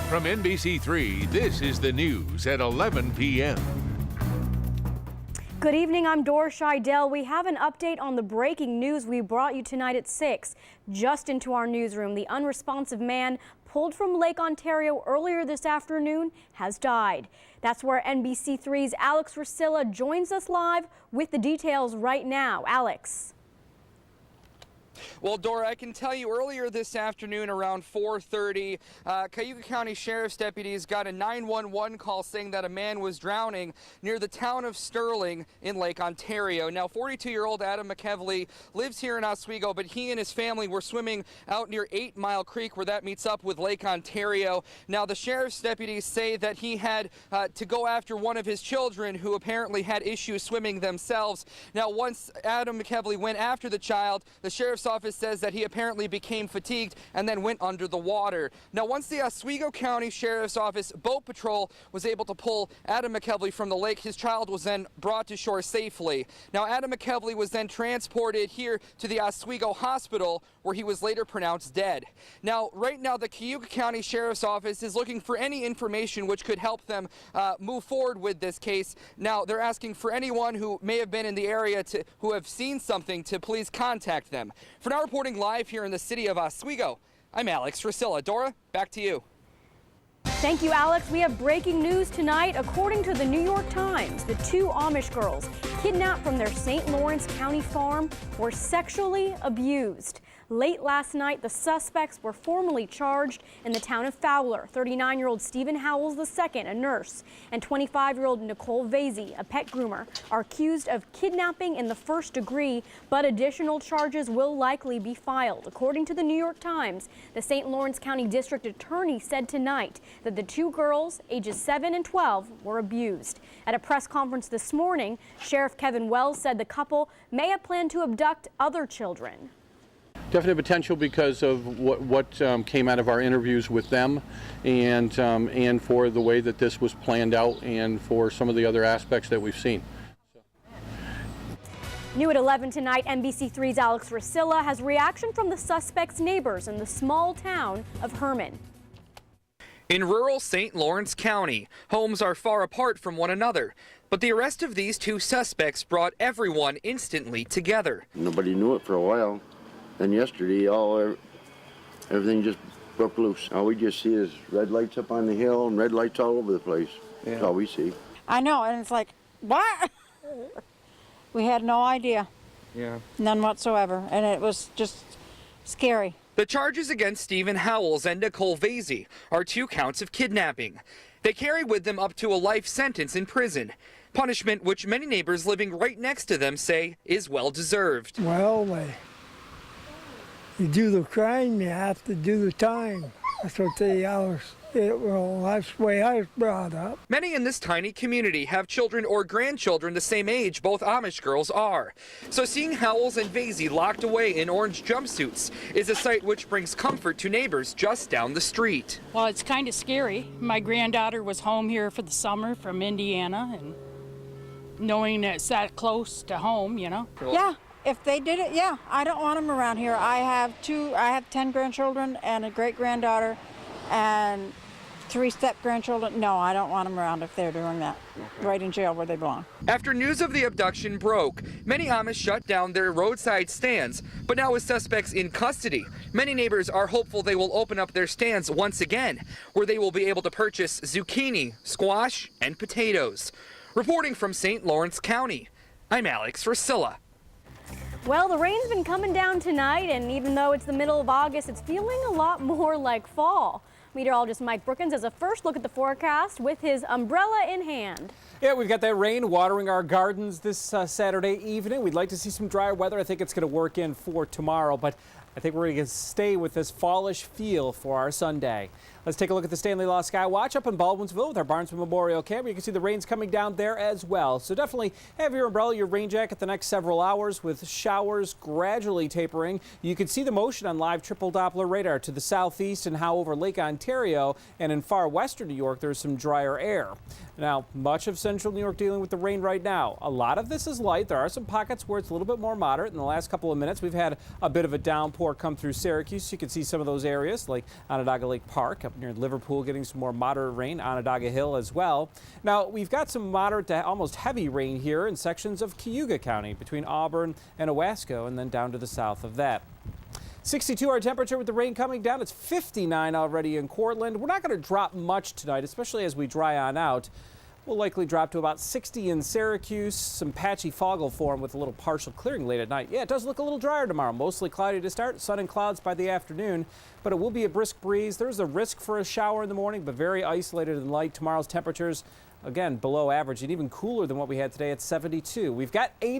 From NBC3, this is the news at 11 p.m. Good evening, I'm Dora Scheidel. We have an update on the breaking news we brought you tonight at 6. Just into our newsroom, the unresponsive man pulled from Lake Ontario earlier this afternoon has died. That's where NBC3's Alex Rusilla joins us live with the details right now. Alex. Well, Dora, I can tell you earlier this afternoon around 4:30, Cayuga County Sheriff's deputies got a 911 call saying that a man was drowning near the town of Sterling in Lake Ontario. Now, 42-year-old Adam McKevley lives here in Oswego, but he and his family were swimming out near 8 Mile Creek, where that meets up with Lake Ontario. Now, the sheriff's deputies say that he had to go after one of his children who apparently had issues swimming themselves. Now, once Adam McKevley went after the child, the sheriff's office says that he apparently became fatigued and then went under the water. Now, once the Oswego County Sheriff's Office boat patrol was able to pull Adam McKevley from the lake, his child was then brought to shore safely. Now, Adam McKevley was then transported here to the Oswego Hospital, where he was later pronounced dead. Now, right now, the Cayuga County Sheriff's Office is looking for any information which could help them move forward with this case. Now, they're asking for anyone who may have been in the area who have seen something to please contact them. For now, reporting live here in the city of Oswego, I'm Alex Rusilla. Dora, back to you. Thank you, Alex. We have breaking news tonight. According to the New York Times, the 2 Amish girls kidnapped from their St. Lawrence County farm were sexually abused. Late last night, the suspects were formally charged in the town of Fowler. 39-year-old Stephen Howells II, a nurse, and 25-year-old Nicole Vasey, a pet groomer, are accused of kidnapping in the first degree, but additional charges will likely be filed. According to the New York Times, the St. Lawrence County District Attorney said tonight that the 2 girls, ages 7 and 12, were abused. At a press conference this morning, Sheriff Kevin Wells said the couple may have planned to abduct other children. Definite potential because of what came out of our interviews with them, and for the way that this was planned out, and for some of the other aspects that we've seen. New at 11 tonight, NBC3's Alex Rusilla has reaction from the suspects' neighbors in the small town of Herman. In rural St. Lawrence County, homes are far apart from one another, but the arrest of these 2 suspects brought everyone instantly together. Nobody knew it for a while. Then yesterday, everything just broke loose. All we just see is red lights up on the hill and red lights all over the place. Yeah. That's all we see. I know, and it's like, what? We had no idea. Yeah. None whatsoever, and it was just scary. The charges against Stephen Howells and Nicole Vasey are 2 counts of kidnapping. They carry with them up to a life sentence in prison, punishment which many neighbors living right next to them say is well deserved. Well, you do the crime, you have to do the time. That's what they always, that's the way I was brought up. Many in this tiny community have children or grandchildren the same age both Amish girls are. So seeing Howells and Vasey locked away in orange jumpsuits is a sight which brings comfort to neighbors just down the street. Well, it's kind of scary. My granddaughter was home here for the summer from Indiana, and knowing that it's that close to home, you know. Yeah. If they did it, yeah, I don't want them around here. I have 10 grandchildren and a great-granddaughter and 3 step-grandchildren. No, I don't want them around if they're doing that. Right in jail where they belong. After news of the abduction broke, many Amish shut down their roadside stands, but now with suspects in custody, many neighbors are hopeful they will open up their stands once again, where they will be able to purchase zucchini, squash, and potatoes. Reporting from St. Lawrence County, I'm Alex Rusilla. Well, the rain's been coming down tonight, and even though it's the middle of August, it's feeling a lot more like fall. Meteorologist Mike Brookins has a first look at the forecast with his umbrella in hand. Yeah, we've got that rain watering our gardens this Saturday evening. We'd like to see some drier weather. I think it's going to work in for tomorrow, but I think we're going to stay with this fallish feel for our Sunday. Let's take a look at the Stanley Law Sky Watch up in Baldwinsville with our Barnesville Memorial Camera. You can see the rain's coming down there as well. So definitely have your umbrella, your rain jacket the next several hours with showers gradually tapering. You can see the motion on live triple Doppler radar to the southeast and how over Lake Ontario and in far western New York there's some drier air. Now, much of central New York dealing with the rain right now. A lot of this is light. There are some pockets where it's a little bit more moderate. In the last couple of minutes, we've had a bit of a downpour more come through Syracuse. You can see some of those areas like Onondaga Lake Park up near Liverpool getting some more moderate rain, Onondaga Hill as well. Now, we've got some moderate to almost heavy rain here in sections of Cayuga County between Auburn and Owasco and then down to the south of that. 62 our temperature with the rain coming down. It's 59 already in Cortland. We're not going to drop much tonight, especially as we dry on out. We'll likely drop to about 60 in Syracuse. Some patchy fog will form with a little partial clearing late at night. Yeah, it does look a little drier tomorrow. Mostly cloudy to start, sun and clouds by the afternoon, but it will be a brisk breeze. There's a risk for a shower in the morning, but very isolated and light. Tomorrow's temperatures, again, below average and even cooler than what we had today at 72. We've got 80.